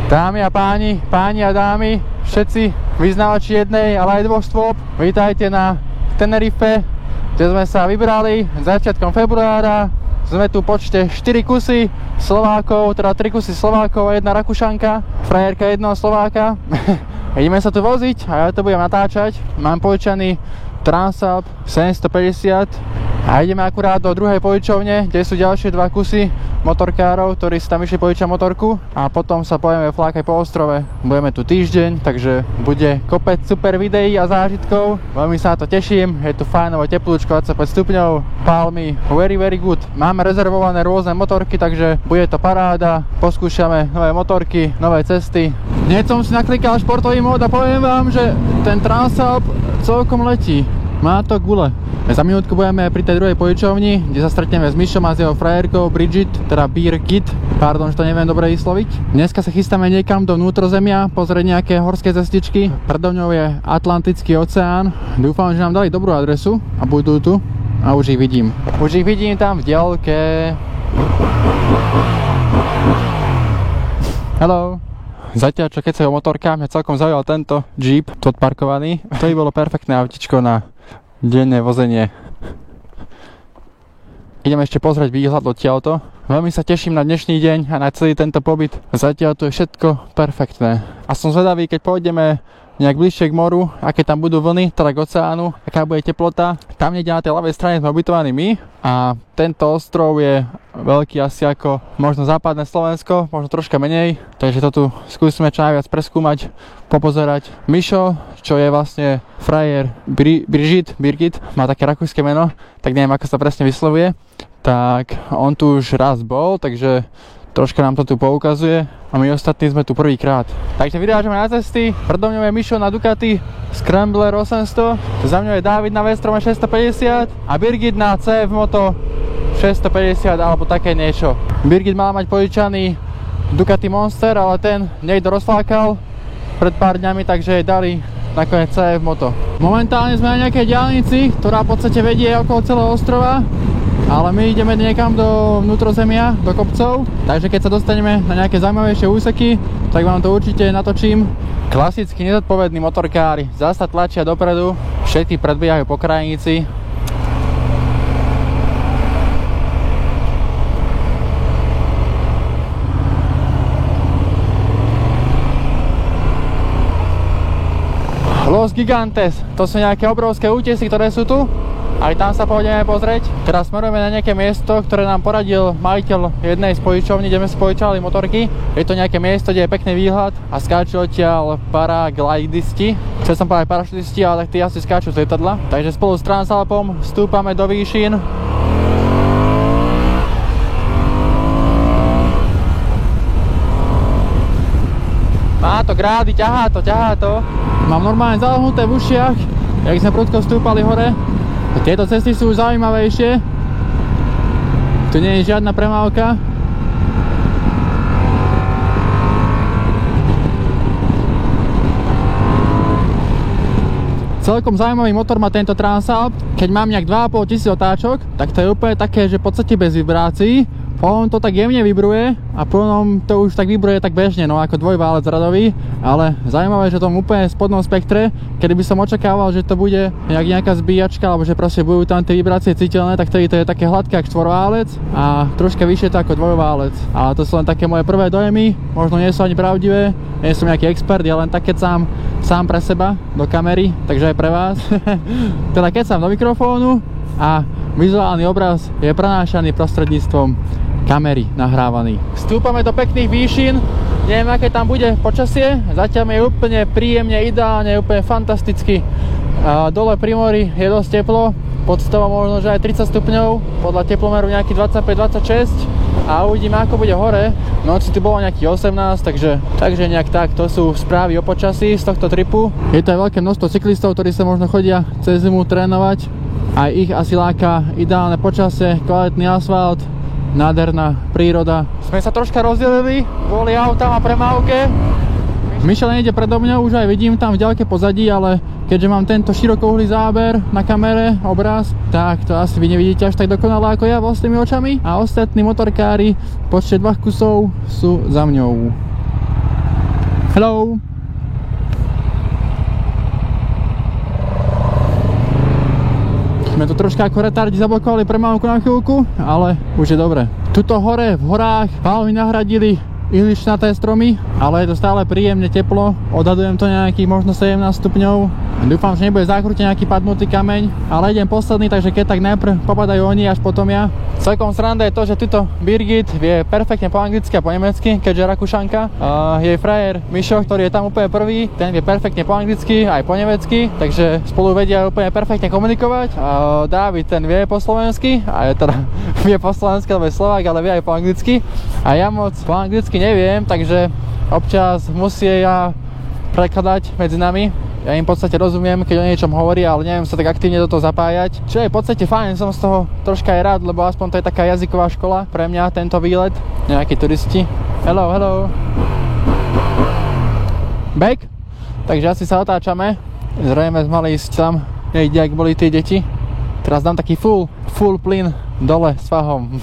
Dámy a páni, páni a dámy, všetci vyznávači jednej, ale aj dvoch stôp, vítajte na Tenerife, kde sme sa vybrali začiatkom februára. Sme tu v počte 4 kusy Slovákov, teda 3 kusy Slovákov a 1 Rakúšanka, frajerka 1 Slováka. Ideme sa tu voziť a ja to budem natáčať. Mám požičaný Transalp 750 a ideme akurát do druhej požičovne, kde sú ďalšie 2 kusy motorkárov, ktorí si tam išli požičať motorku a potom sa pojeme flákať po ostrove. Budeme tu týždeň, takže bude kopec super videí a zážitkov. Veľmi sa na to teším, je tu fajnovo teplúčko, 25 stupňov, palmy, very good. Máme rezervované rôzne motorky, takže bude to paráda. Poskúšame nové motorky, nové cesty. Dnes som si naklikal športový mód a poviem vám, že ten Transalp celkom letí. Má to gule. Za minútku budeme pri tej druhej požičovni, kde sa stretneme s Mišom a s jeho frajerkou Birgit, pardon, že to neviem dobre vysloviť. Dneska sa chystáme niekam do vnútrozemia, pozrieť nejaké horské cestičky. Predo mňou je Atlantický oceán. Dúfam, že nám dali dobrú adresu a budú tu. A už ich vidím. Už ich vidím tam v diaľke. Hello. Zatiaľ, čo keď sa o motorkách, mňa celkom zaujal tento Jeep, tu odparkovaný. To by bolo perfektné autičko na denné vozenie. Ideme ešte pozrieť výhľad odtiaľto. Veľmi sa teším na dnešný deň a na celý tento pobyt. Zatiaľ tu je všetko perfektné. A som zvedavý, keď pôjdeme nejak bližšie k moru, aké tam budú vlny, teda k oceánu, aká bude teplota. Tam niekde na tej ľavej strane sme ubytovaní my a tento ostrov je veľký asi ako možno západné Slovensko, možno troška menej, takže to tu skúsime čo najviac preskúmať, popozerať. Mišo, čo je vlastne frajer Birgit, má také rakúske meno, tak neviem ako sa presne vyslovuje, tak on tu už raz bol, takže troška nám to tu poukazuje a my ostatní sme tu prvýkrát. Takže vyrážame na cesty. Predo mňou je Mišo na Ducati Scrambler 800, za mňou je Dávid na V-Strom 650 a Birgit na CF Moto 650 alebo také niečo. Birgit mala mať požičaný Ducati Monster, ale ten niekto rozflákal pred pár dňami, takže jej dali nakoniec CF Moto. Momentálne sme na nejakej diaľnici, ktorá v podstate vedie okolo celého ostrova, ale my ideme niekam do vnútrozemia, do kopcov, takže keď sa dostaneme na nejaké zaujímavejšie úseky, tak vám to určite natočím. Klasicky nezodpovední motorkári zasa tlačia dopredu, všetci predbiehajú po krajnici. Los Gigantes, to sú nejaké obrovské útesy, ktoré sú tu. Aj tam sa pôjdeme pozrieť. Teraz smerujeme na nejaké miesto, ktoré nám poradil majiteľ jednej z požičovní, kde sme si požičali motorky. Je to nejaké miesto, kde je pekný výhľad a skáču odtiaľ paraglidisti. Chcel som povedať parašutisti, ale tí asi skáču z lietadla. Takže spolu s Transalpom vstúpame do výšin. Má to grády, ťahá to. Mám normálne zalahnuté v ušiach, jak sme prudko vstúpali hore. Tieto cesty sú už zaujímavejšie. Tu nie je žiadna premávka. Celkom zaujímavý motor má tento Transalp. Keď mám nejak 2500 otáčok, tak to je úplne také, že v podstate bez vibrácií. On to tak jemne vibruje a potom to už tak vibruje tak bežne, no ako dvojválec radový, ale zaujímavé, že to úplne v spodnom spektre, kedy by som očakával, že to bude nejaká zbíjačka, alebo že proste budú tam tie vibrácie citeľné, tak tedy to je také hladké ako štvorválec a troška vyššie to ako dvojválec. Ale to sú len také moje prvé dojmy, možno nie sú ani pravdivé, nie som nejaký expert, ja len tak kecám sám pre seba do kamery, takže aj pre vás. Teda kecám do mikrofónu a vizuálny obraz je prenášaný prostredníctvom kamery nahrávaný. Vstúpame do pekných výšin, neviem aké tam bude počasie, zatiaľ je úplne príjemne, ideálne, úplne fantasticky. Dole pri mori je dosť teplo, podstava možno že aj 30 stupňov, podľa teplomeru nejakých 25-26 a uvidíme ako bude hore. V noci tu bolo nejakých 18, takže nejak tak, to sú správy o počasí z tohto tripu. Je to aj veľké množstvo cyklistov, ktorí sa možno chodia cez zimu trénovať. Aj ich asi láka ideálne počasie, kvalitný asfalt, nádherná príroda. Sme sa troška rozdelili kvôli autám a premávke. Mišo ide predo mňou, už aj vidím tam v ďalke pozadí, ale keďže mám tento širokouhlý záber na kamere, obraz, tak to asi vy nevidíte až tak dokonale ako ja vlastnými očami. A ostatní motorkári v počte 2 kusov sú za mňou. Hello. Sme tu troška ako retardi zablokovali premávku na chvíľku, ale už je dobre. Tuto hore v horách palmy nahradili ihličnaté stromy, ale je to stále príjemne teplo. Odhadujem to nejakých možno 17 stupňov. Dúfam, že nebude zakrútený nejaký padnutý kameň, ale idem posledný, takže keď tak najprv popadajú oni, až potom ja. Celkom sranda je to, že tuto Birgit vie perfektne po anglicky a po nemecky, keďže Rakúšanka. Jej frajer Mišo, ktorý je tam úplne prvý, ten vie perfektne po anglicky aj po nemecky, takže spolu vedia úplne perfektne komunikovať. Dávid ten vie po slovensky, a je teda vie po slovensky, lebo je Slovák, ale vie aj po anglicky. A ja moc po anglicky neviem, takže občas musí ja prekladať medzi nami. Ja im v podstate rozumiem, keď o niečom hovorí, ale neviem sa tak aktívne do toho zapájať. Čo je v podstate fajn, som z toho troška aj rád, lebo aspoň to je taká jazyková škola pre mňa, tento výlet. Nejakí turisti. Hello, hello. Back? Takže asi sa otáčame. Zrejme mali ísť tam, nejde, ak boli tie deti. Teraz dám taký full plyn dole s fahom.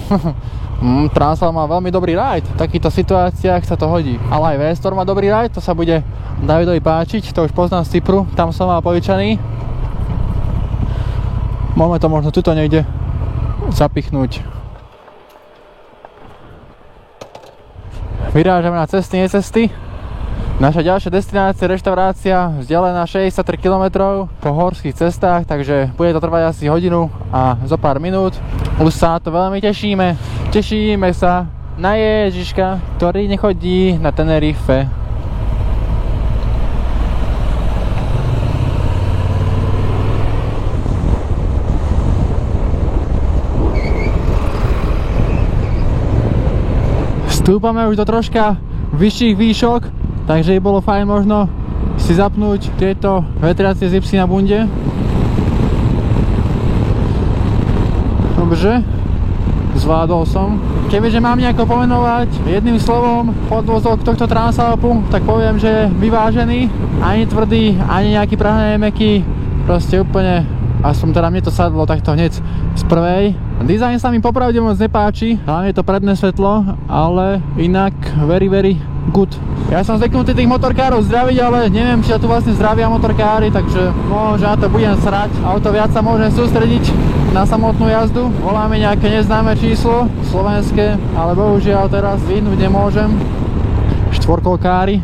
Transal má veľmi dobrý ride. V takýchto situáciách sa to hodí. Ale aj V-Store má dobrý ride, to sa bude Davidovi páčiť, to už poznám z Cypru, tam som mal povyčaný. Môžeme to možno tuto niekde zapichnúť. Vyrážame na cesty, necesty. Naša ďalšia destinácia, reštaurácia, vzdialená 63 km po horských cestách, takže bude to trvať asi hodinu a zo pár minút. Už sa na to veľmi tešíme. Tešíme sa na Ježiška, ktorý nechodí na Tenerife. Stúpame už do troška vyšších výšok, takže by bolo fajn možno si zapnúť tieto vetriacie zipsy na bunde. Dobře, zvládol som. Kebyže mám nejako pomenovať jedným slovom podvozok tohto Transalpu, tak poviem, že je vyvážený, ani tvrdý, ani nejaký prahne mäkký, proste úplne, aspoň teda mne to sadlo takto hneď z prvej. Dizajn sa mi popravde moc nepáči, hlavne to predné svetlo, ale inak very good. Ja som zvyknutý tých motorkárov zdraviť, ale neviem, či sa tu vlastne zdravia motorkári, takže možno na to budem srať. A o to viac sa môžem sústrediť na samotnú jazdu. Voláme nejaké neznáme číslo, slovenské, ale bohužiaľ teraz vyhnúť nemôžem. Štvorkolkári.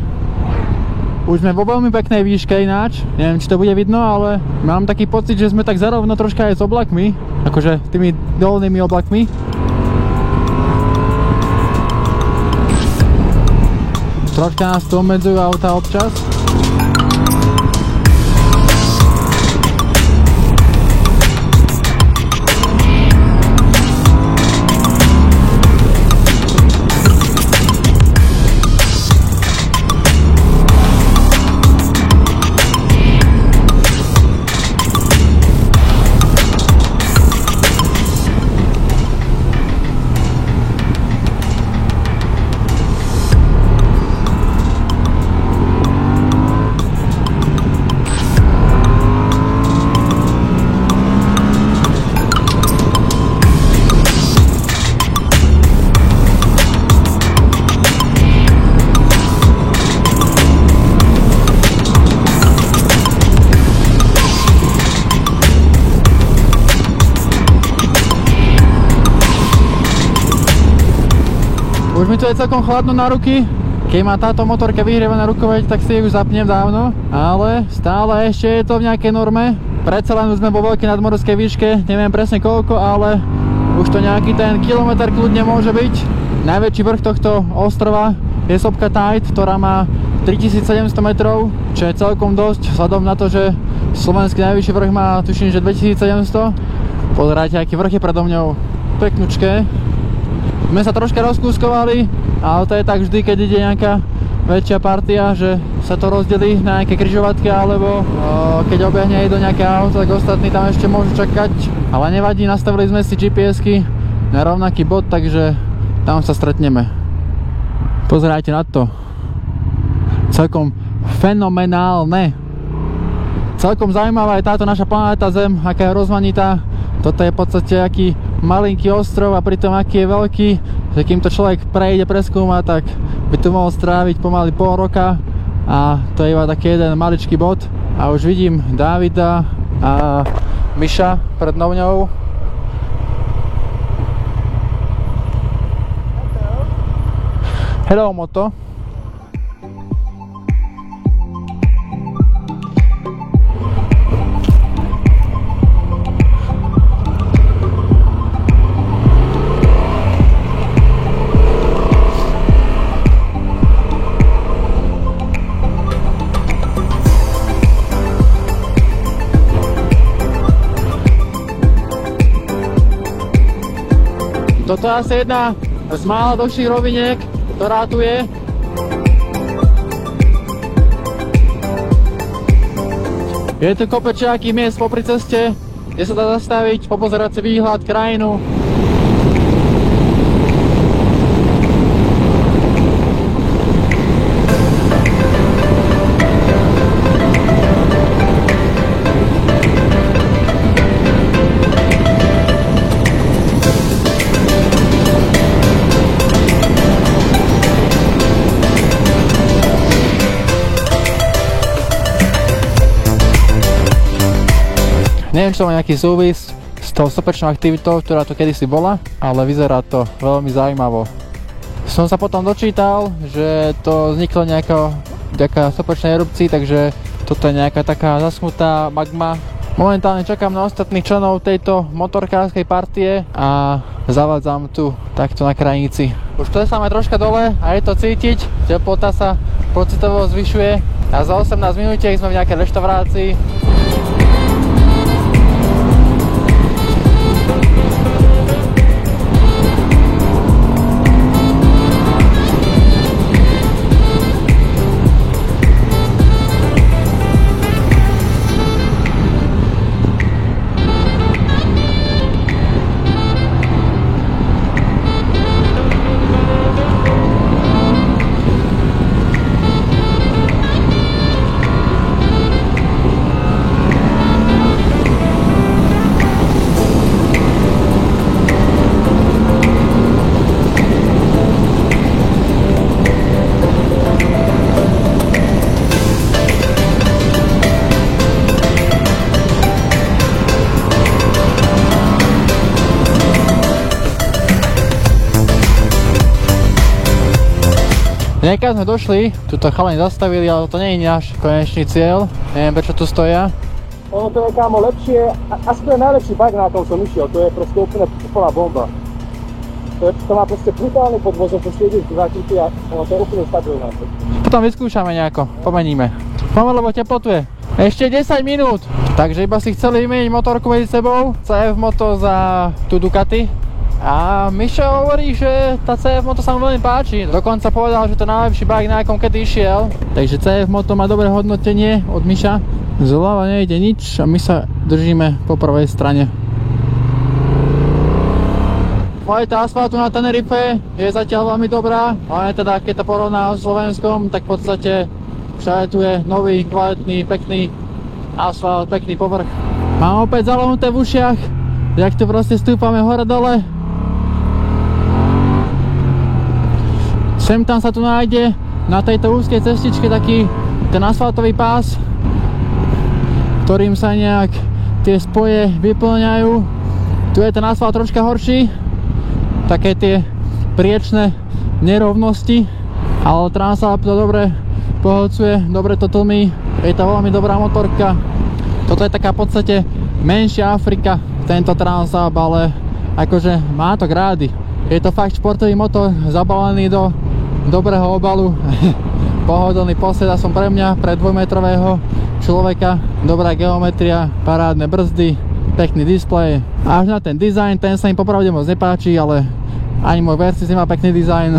Už sme vo veľmi peknej výške ináč, neviem, či to bude vidno, ale mám taký pocit, že sme tak zarovno troška aj s oblakmi, akože tými dolnými oblakmi. Troška nás tu obmedzujú auta občas. Už mi tu je celkom chladno na ruky. Keď má táto motorka vyhrievaná rukoveď, tak si ju už zapnem dávno. Ale stále ešte je to v nejakej norme. Predsa len už sme vo veľkej nadmorskej výške, neviem presne koľko, ale už to nejaký ten kilometr kľudne môže byť. Najväčší vrch tohto ostrova je sopka Tide, ktorá má 3700 metrov, čo je celkom dosť, vzhľadom na to, že slovenský najvyšší vrch má, tuším, že 2700. Pozerajte, aký vrch je predo mňou. Peknučké. My sa troška rozkúskovali, ale to je tak vždy, keď ide nejaká väčšia partia, že sa to rozdelí na nejaké križovatky, alebo keď obehne do nejaké auto, tak ostatní tam ešte môžu čakať. Ale nevadí, nastavili sme si GPS-ky na rovnaký bod, takže tam sa stretneme. Pozerajte na to. Celkom fenomenálne. Celkom zaujímavá je táto naša planéta Zem, aká je rozmanitá. Toto je v podstate aký malinký ostrov a pritom aký je veľký, že kým to človek prejde, preskúma, tak by tu mohol stráviť pomaly pol roka a to je iba taký jeden maličký bod a už vidím Davida a Miša pred ňou. Hello moto. Toto je asi jedna z mála dlhších roviniek, ktorá tu je. Je tu kopec všakých miest popri ceste, kde sa dá zastaviť, popozerať si výhľad, krajinu. Neviem, či to má nejaký súvis s tou sopečnou aktivitou, ktorá tu kedysi bola, ale vyzerá to veľmi zaujímavo. Som sa potom dočítal, že to vzniklo nejaká sopečnej erupcii, takže toto je nejaká taká zaschnutá magma. Momentálne čakám na ostatných členov tejto motorkárskej partie a zavádzam tu takto na krajnici. Už to je samé troška dole a je to cítiť, teplota sa pocitovo zvyšuje a za 18 minútiek sme v nejakej reštaurácii. Niekam sme došli, tuto chalani zastavili, ale to nie je náš konečný cieľ. Neviem, prečo tu stoja. Ono to je, kámo, lepšie, asi to je najlepší bike, na tom som išiel, to je proste úplná bomba. To má proste brutálny podvozok, proste ideš do zakrytý a ono to je úplne stabilné. Potom vyskúšame nejako, pomeníme. Pomaly, lebo teplo tu je. Ešte 10 minút, takže iba si chceli vymeniť motorku medzi sebou, CF Moto za tú Ducati. A Mišo hovorí, že tá CF Moto sa mu veľmi páči, dokonca povedal, že to je najlepší bike, na akom kedy išiel. Takže CF Moto má dobré hodnotenie od Miša. Zľava nejde nič a my sa držíme po prvej strane. Kvalita asfaltu na Tenerife je zatiaľ veľmi dobrá, ale teda keď to porovná s Slovenskom, tak v podstate všade tu je nový, kvalitný, pekný asfalt, pekný povrch. Mám opäť zalonuté v ušiach, jak tu proste stúpame hore-dole. Sem tam sa tu nájde na tejto úzkej cestičke taký ten asfaltový pás, ktorým sa nejak tie spoje vyplňajú. Tu je ten asfalt troška horší, také tie priečné nerovnosti, ale Transalp to dobre poholcuje, dobre to tlmí, je to veľmi dobrá motorka. Toto je taká v podstate menšia Afrika, tento Transalp, ale akože má to grády. Je to fakt športový motor, zabalený do dobrého obalu, pohodlný posled, som pre mňa, pre 2-metrového človeka, dobrá geometria, parádne brzdy, pekný displej. Až na ten dizajn, ten sa im popravde moc nepáči, ale ani môj Versys nemá pekný dizajn.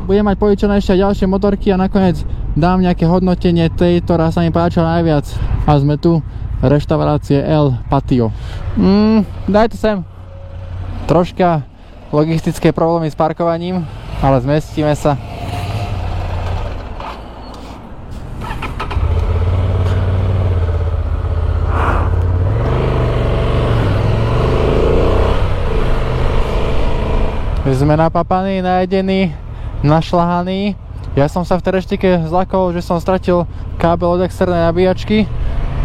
Budem mať povyčené ešte ďalšie motorky a nakoniec dám nejaké hodnotenie tej, ktorá sa mi páčila najviac. A sme tu, reštaurácie El Patio. Daj to sem. Troška logistické problémy s parkovaním, ale zmestíme sa. Sme napapaní, najedení, našľahaní. Ja som sa v tej reštike zlakol, že som stratil kábel od externej nabíjačky,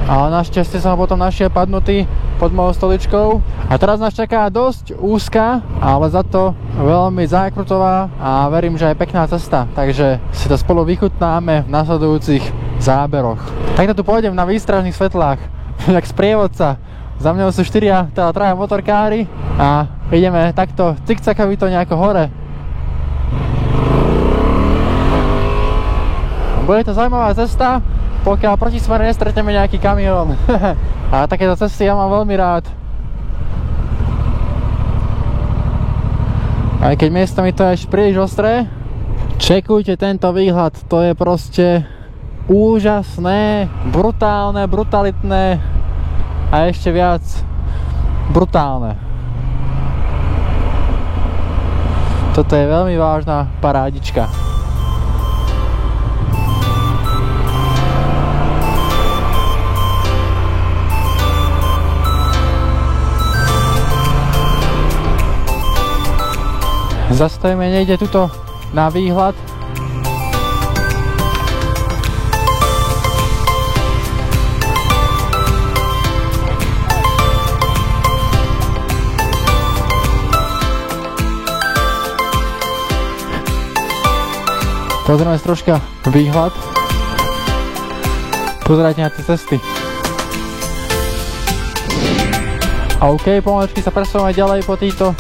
ale našťastie som ho potom našiel padnutý pod mojou stoličkou. A teraz nás čaká dosť úzka, ale za to veľmi zákrutová a verím, že aj pekná cesta. Takže si to spolu vychutnáme v nasledujúcich záberoch. Takto tu pôjdem na výstražných svetlách, jak sprievodca. Za mňou sú 4, teda 3 motorkári a ideme takto cikcakavito nejako hore. Bude to zaujímavá cesta, pokiaľ proti smere nestretneme nejaký kamión. A takéto cesty ja mám veľmi rád. Aj keď miestami to je príliš ostré. Čekujte tento výhľad, to je proste úžasné, brutálne, brutalitné a ešte viac brutálne. Toto je veľmi vážna parádička. Zastavíme niekde tuto na výhľad. Pozrieme si troška výhľad. Pozerajte na tie cesty. A OK, pomaličky sa presúvame ďalej po týchto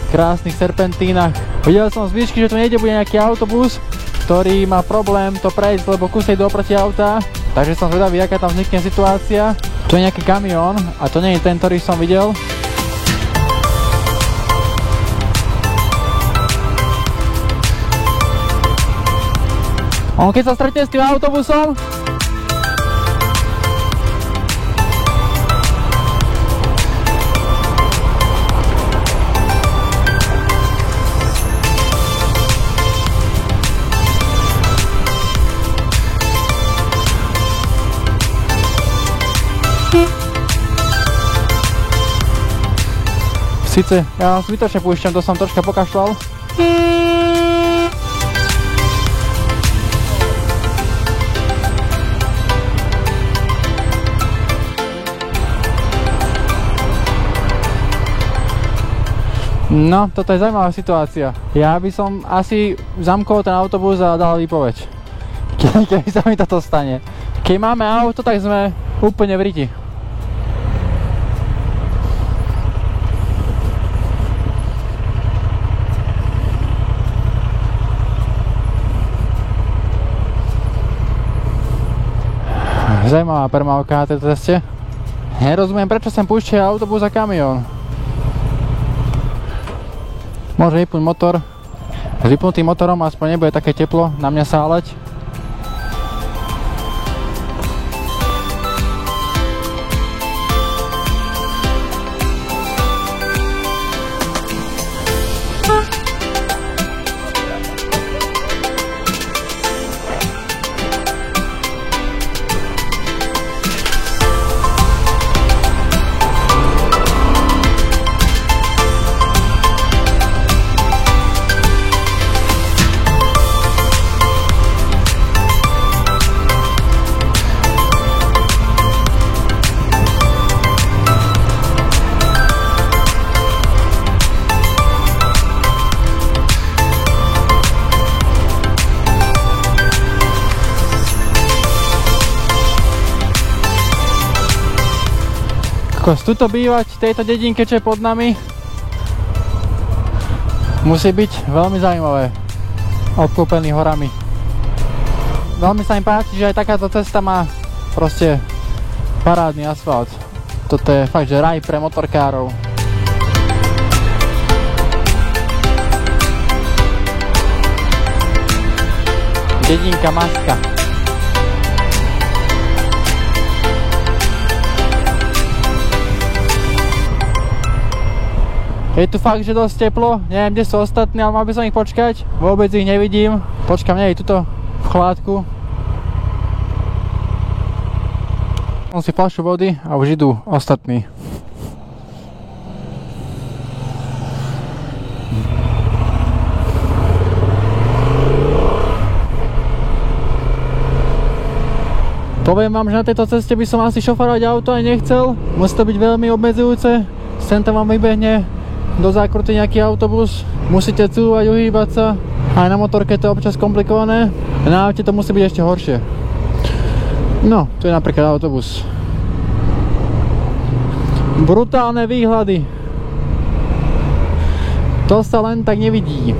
krásnych serpentínach. Videl som z výšky, že tu niekde bude nejaký autobus, ktorý má problém to prejsť, lebo kus ide oproti auta. Takže som zvedavý, aká tam vznikne situácia. Tu je nejaký kamión a to nie je ten, ktorý som videl. On keď sa stretne s tým autobusom, sice ja vám zbytočne púšťam, to som troška pokašľal. No, toto je zaujímavá situácia. Ja by som asi zamkol ten autobus a dal výpoveď. Keby sa mi toto stane. Keď máme auto, tak sme úplne v riti. Zajímavá permávka na tejto ceste. Nerozumiem, prečo sem púšťajú autobus a kamión. Môže vypnúť motor. S vypnutým motorom aspoň nebude také teplo na mňa sáľať. Tuto bývať v tejto dedinke, čo je pod nami, musí byť veľmi zaujímavé, obklopený horami. Veľmi sa mi páči, že aj takáto cesta má proste parádny asfalt. Toto je fakt, že raj pre motorkárov. Dedinka Maska. Je tu fakt, že dosť teplo, neviem, kde sú ostatní, ale mal by som ich počkať. Vôbec ich nevidím. Počkám, nie je tuto v chládku. Mám si fľašu vody a už idú ostatní. Poviem vám, že na tejto ceste by som asi šoferovať auto aj nechcel. Musí to byť veľmi obmedzujúce. Sem tam vám vybehne do zákruty nejaký autobus. Musíte cúvať, uhýbať sa. Aj na motorke to je občas komplikované. Na aute to musí byť ešte horšie. No, tu je napríklad autobus. Brutálne výhľady. To sa len tak nevidí.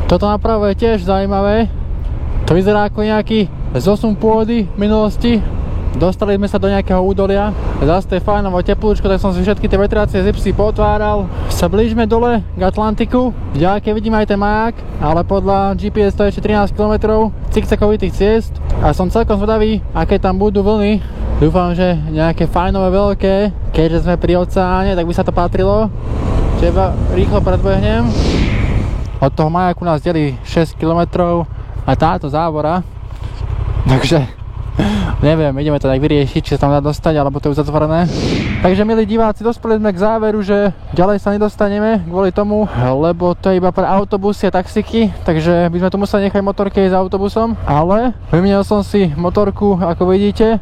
Toto napravo je tiež zaujímavé. To vyzerá ako nejaký zosun pôdy v minulosti. Dostali sme sa do nejakého údolia. Zase to je fajnovo teplúčko, tak som si všetky tie vetracie zipsy potváral. Sa blížime dole k Atlantiku. Ďalej vidím aj ten maják, ale podľa GPS to je ešte 13 km cikcakovitých ciest. A som celkom zvedavý, aké tam budú vlny. Dúfam, že nejaké fajnové veľké. Keďže sme pri oceáne, tak by sa to patrilo. Čiže rýchlo predbehnem. Od toho majaku nás delí 6 km a táto závora. Takže neviem, ideme to tak vyriešiť, či sa tam dá dostať, alebo to je už zatvorené. Takže milí diváci, dospeli sme k záveru, že ďalej sa nedostaneme kvôli tomu, lebo to je iba pre autobusy a taxiky, takže by sme tu museli nechať motorky s autobusom, ale vymenil som si motorku, ako vidíte,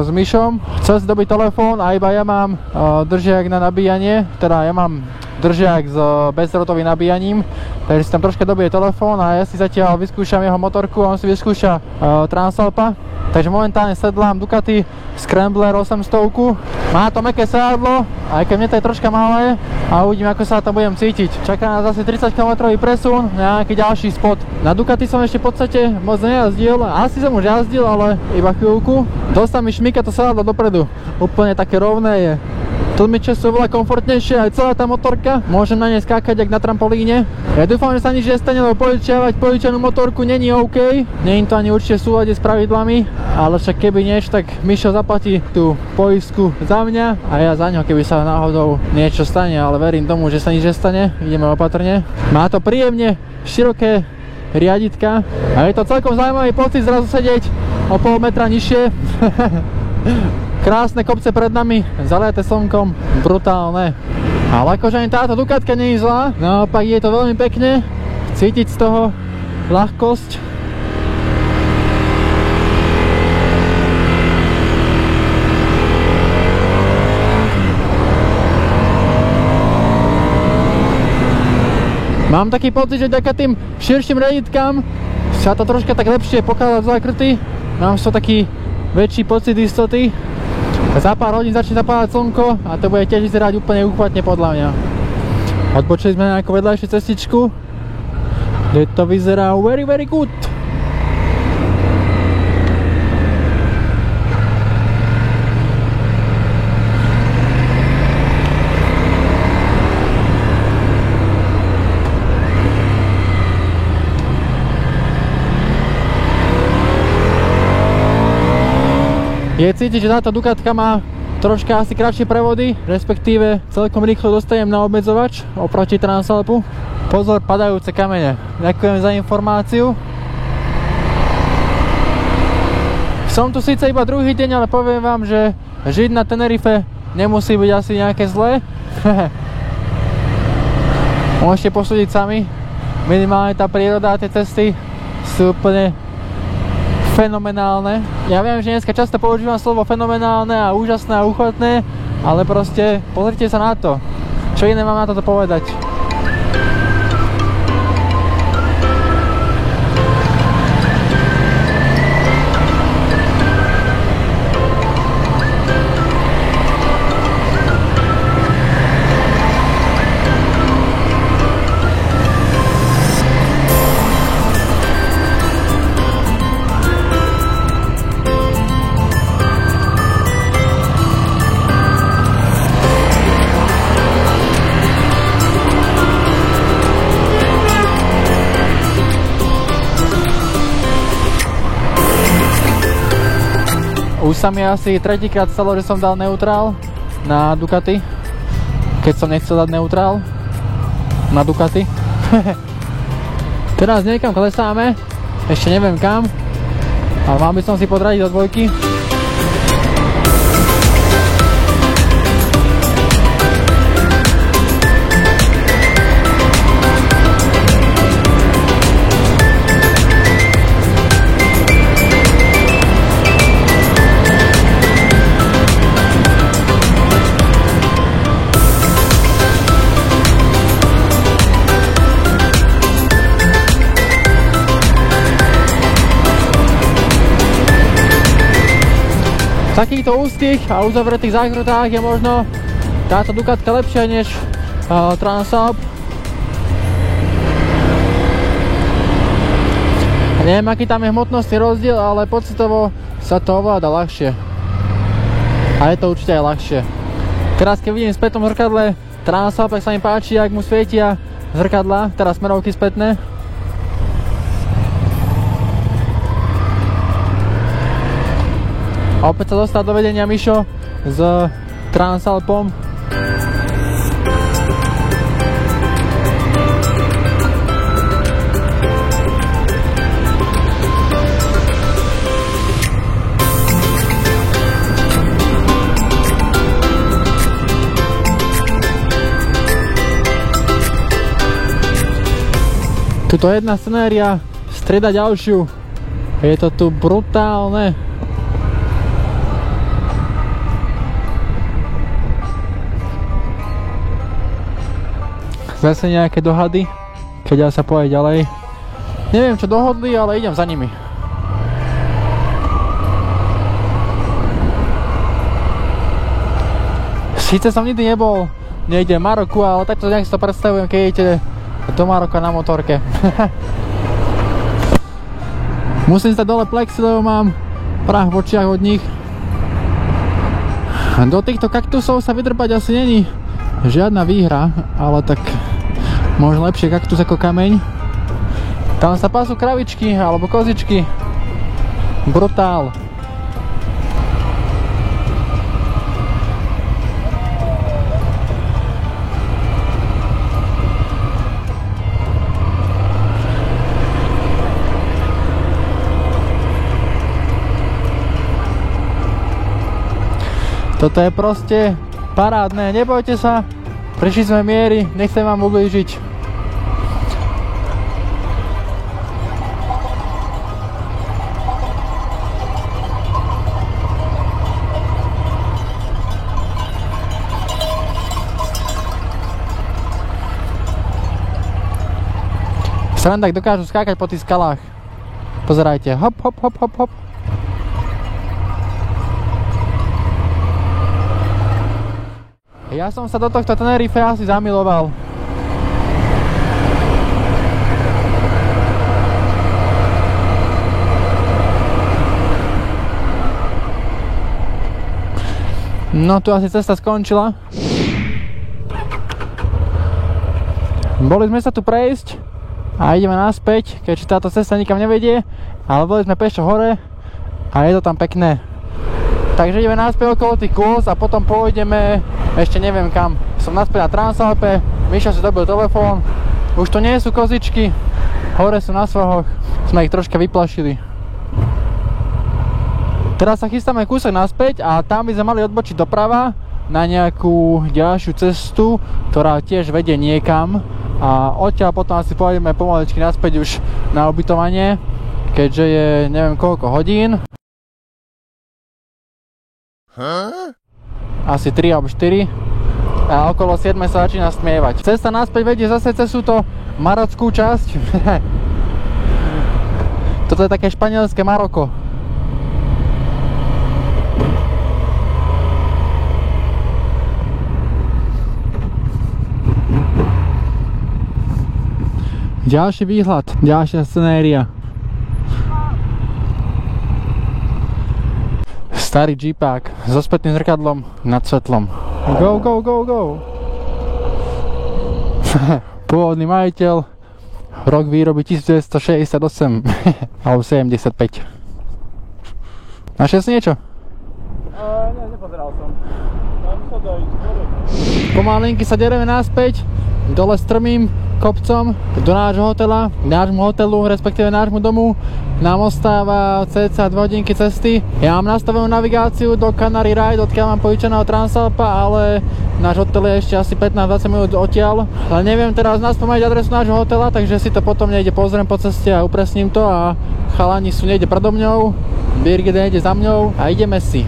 s Myšom. Chcel si dobiť telefón a iba ja mám držiak na nabíjanie, teda ja mám držiak s bezdrôtovým nabíjaním, takže si tam troška dobije telefón a ja si zatiaľ vyskúšam jeho motorku a on si vyskúša Transalpa. Takže momentálne sedlám Ducati Scrambler 800. Má to mäkké sedadlo, aj keď mne to je troška malé a uvidím, ako sa tam budem cítiť. Čaká nás asi 30 km presun, nejaký ďalší spot. Na Ducati som ešte v podstate moc nejazdil, asi som už jazdil, ale iba chvíľku. Dosť sa mi šmíka to sedadlo dopredu, úplne také rovné je. Tlmiče sú veľa komfortnejšie, aj celá tá motorka. Môžem na nej skákať jak na trampolíne. Ja dúfam, že sa nič nestane, lebo požičiavať požičanú motorku není OK. Nie je to ani určite v súlade s pravidlami, ale však keby niečo, tak Mišo zaplatí tú poistku za mňa a ja za ňo, keby sa náhodou niečo stane, ale verím tomu, že sa nič nestane. Ideme opatrne. Má to príjemne široké riaditka a je to celkom zaujímavý pocit zrazu sedieť o pol metra nižšie. Krásne kopce pred nami, zaliate slnkom, brutálne. Ale akože ani táto Ducatka nie je zlá, naopak je to veľmi pekne, cítiť z toho ľahkosť. Mám taký pocit, že vďaka tým širším riaditkám sa to troška tak lepšie pokladá v zákruty. Mám z toho taký väčší pocit istoty. Za pár hodín začne zapadať slnko a to bude tiež vyzerať úplne úchvatne podľa mňa. Odbočili sme na nejakú vedľajšiu cestičku, kde to vyzerá very good. Je cítiť, že táto Ducatka má troška asi kratšie prevody, respektíve celkom rýchlo dostanem na obmedzovač oproti Transalpu. Pozor, padajúce kamene. Ďakujem za informáciu. Som tu síce iba druhý deň, ale poviem vám, že žiť na Tenerife nemusí byť asi nejaké zlé. Môžete posúdiť sami. Minimálne tá príroda a tie cesty sú úplne fenomenálne. Ja viem, že dneska často používam slovo fenomenálne a úžasné a úchvatné, ale proste pozrite sa na to. Čo iné mám na toto povedať? Už sa mi asi tretíkrát stalo, že som dal neutrál na Ducati, keď som nechcel dať neutrál na Ducati. Teraz niekam klesáme, ešte neviem kam, ale mal by som si podradiť do dvojky. V takýchto úzkých a uzavretých zákrutách je možno táto Ducatka lepšia než Transalp. Neviem, aký tam je hmotnostný rozdiel, ale pocitovo sa to ovláda ľahšie. A je to určite aj ľahšie. Teraz keď vidím v spätnom zrkadle Transalp, tak sa mi páči, ak mu svietia zrkadla, teraz smerovky spätné. A opäť sa dostal do vedenia Mišo s Transalpom. Tuto jedna scenéria strieda ďalšiu. Je to tu brutálne. Zase nejaké dohady, keď ja sa poje ďalej. Neviem, čo dohodli, ale idem za nimi. Sice som nikdy nebol niekde v Maroku, ale takto nejak si to predstavujem, keď idete do Maroka na motorke. Musím stať dole plexy, lebo mám prach v očiach od nich. Do týchto kaktusov sa vydrbať asi není žiadna výhra, ale tak možno lepšie kaktus ako kameň. Tam sa pasú kravičky alebo kozičky. Brutál. Toto je proste parádne, nebojte sa, prišli sme miery, nechcem vám ublížiť. Srandak dokážu skákať po tých skalách. Pozerajte, hop, hop, hop, hop, hop. Ja som sa do tohto Tenerife asi zamiloval. No tu asi cesta skončila. Boli sme sa tu prejsť a ideme naspäť, keďže táto cesta nikam nevedie, ale boli sme pešo hore a je to tam pekné. Takže ideme naspäť okolo tých kôz a potom pôjdeme ešte neviem kam. Som naspäť na Transalpe, Mišo si dobil telefón. Už to nie sú kozičky, hore sú na svahoch, sme ich troška vyplašili. Teraz sa chystáme kúsok naspäť a tam by sme mali odbočiť doprava na nejakú ďalšiu cestu, ktorá tiež vedie niekam a odtiaľ potom asi pôjdeme pomaličky naspäť už na ubytovanie, keďže je neviem koľko hodín. Asi 3 alebo 4 a okolo 7 sa začína stmievať. Cesta naspäť vedie zase cez túto marockú časť. Toto je také španielské Maroko. Ďalší výhľad, ďalšia scenéria. Starý jeepák so spätným zrkadlom nad svetlom. Go, go, go, go! Pôvodný majiteľ, rok výroby 1968 alebo 75. Našiel si niečo? Nie, nepozeral som. Pomalinky sa dereme naspäť, dole strmým kopcom do nášho hotela, nášmu hotelu, respektíve nášmu domu. Nám ostáva cca 2 hodinky cesty. Ja mám nastavenú navigáciu do Canary Ride, odkiaľ mám požičaného Transalpa, ale náš hotel je ešte asi 15-20 minút odtiaľ. Ale neviem teraz naspomínať adresu nášho hotela, takže si to potom niekde pozriem po ceste a upresním to a chalani sú niekde predo mňou, Birgit niekde za mňou a ideme si.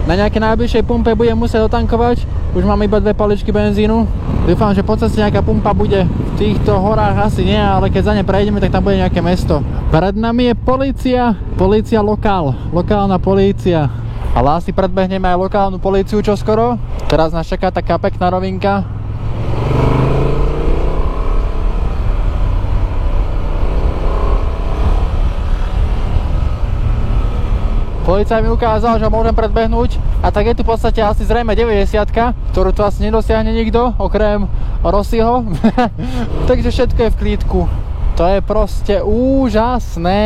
Na nejakej najbližšej pumpe budem musieť dotankovať, už mám iba 2 paličky benzínu. Dúfam, že po ceste nejaká pumpa bude. V týchto horách asi nie, ale keď za ne prejdeme, tak tam bude nejaké mesto. Pred nami je polícia lokálna polícia. Ale asi predbehneme aj lokálnu políciu čoskoro. Teraz nás čaká taká pekná rovinka. Policajt mi ukázal, že môžem predbehnúť a tak je tu v podstate asi zrejme 90-ka, ktorú tu asi nedosiahne nikto, okrem Rossiho. Takže všetko je v klídku. To je proste úžasné.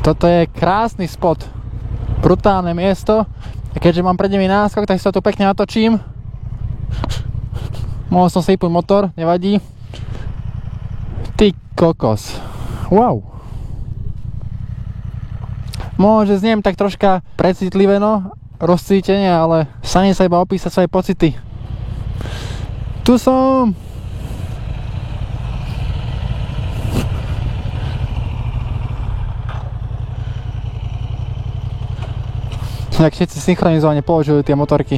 Toto je krásny spot. Brutálne miesto. A keďže mám pred nimi náskok, tak sa tu pekne natočím. Mohol som si vypnúť motor, nevadí. Ty kokos. Wow. Môže zniem tak troška precitlivé, no, rozcítenie, ale snažím sa iba opísať svoje pocity. Tu som. Jak všetci synchronizovane používajú tie motorky.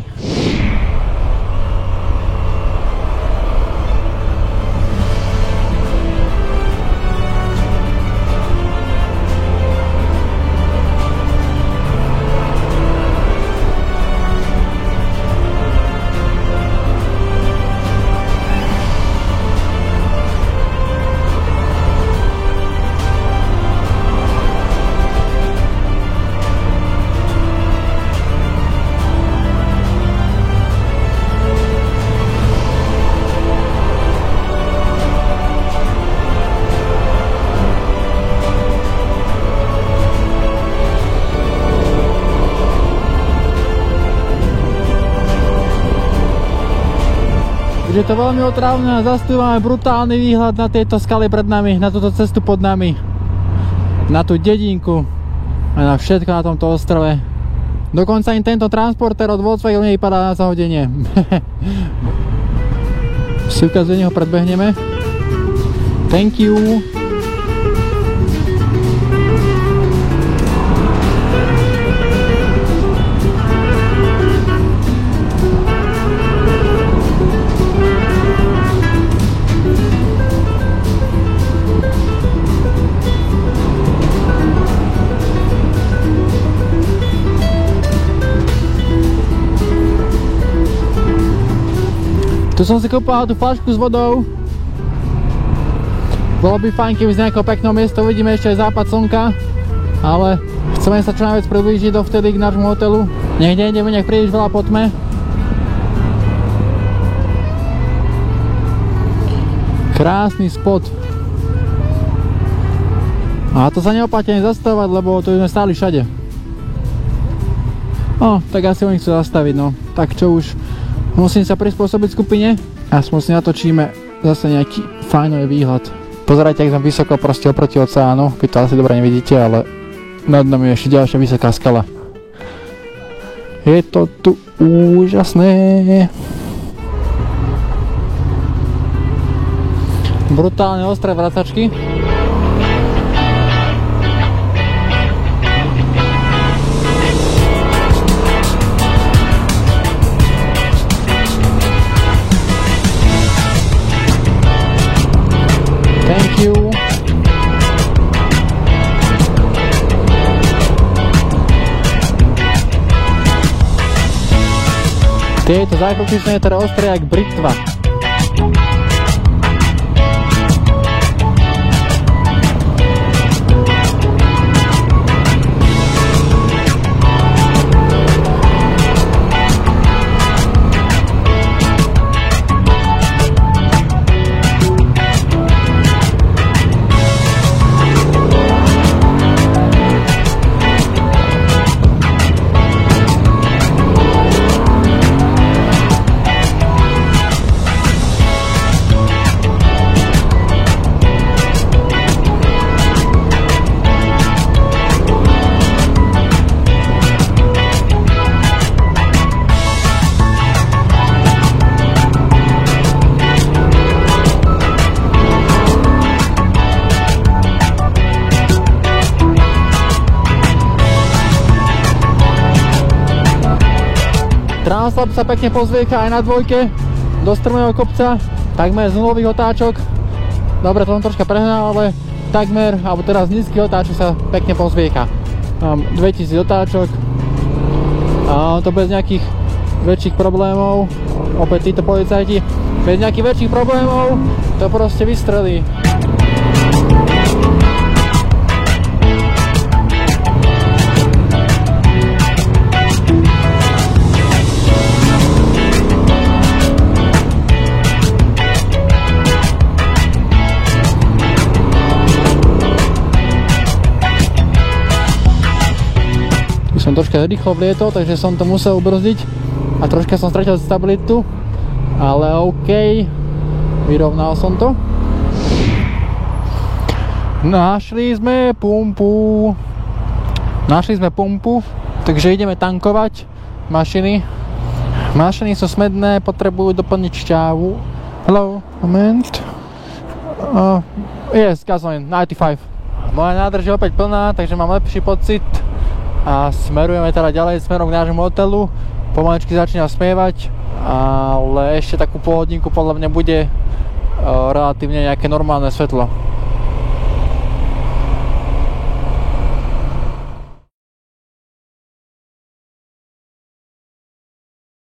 Je to veľmi otrávne a zase máme brutálny výhľad na tieto skaly pred nami, na túto cestu pod nami, na tú dedinku a na všetko na tomto ostrove. Dokonca im tento transporter od Volkswagenu nevypadá na zahodenie. Si ukazuje, ho predbehneme. Thank you. Tu som si kúpal tú fľašku s vodou. Bolo by fajn, keby z nejakého pekného miesta uvidíme ešte aj západ slnka. Ale chceme sa čo najviac priblížiť dovtedy k nášmu hotelu. Nech nejdeme nech príliš veľa po tme. Krásny spot. A to sa neoplatí ani zastavovať, lebo tu sme stáli všade. Tak asi oni chcú zastaviť, no. Tak čo už. Musím sa prispôsobiť skupine a si natočíme zase nejaký fajnový výhľad. Pozerajte, ak som vysoko proste oproti oceánu, vy to asi dobre nevidíte, ale nad nami je ešte ďalšia vysoká skala. Je to tu úžasné. Brutálne ostré vracačky. Thank you. Tieto zákruty sú teda ostré jak britva. Transalp sa pekne pozvieka aj na dvojke do strmého kopca, takmer z nulových otáčok. Dobre, to som troška prehnal, ale takmer, alebo teraz z nízkych otáčok sa pekne pozvieka. Mám 2000 otáčok a to bez nejakých väčších problémov. Opäť títo policajti, bez nejakých väčších problémov to proste vystrelí. Som troška rýchlo vlietol, takže som to musel ubrzdiť a troška som stratil stabilitu, ale OK, vyrovnal som to. Našli sme pumpu, takže ideme tankovať mašiny. Mašiny sú smedné, potrebujú doplniť šťavu. Hello, moment. Yes, gasoline, 95. Moja nádrž je opäť plná, takže mám lepší pocit. A smerujeme teda ďalej smerom k nášmu hotelu. Pomaličky začína smievať, ale ešte takú pol hodinku podľa mňa bude relatívne nejaké normálne svetlo.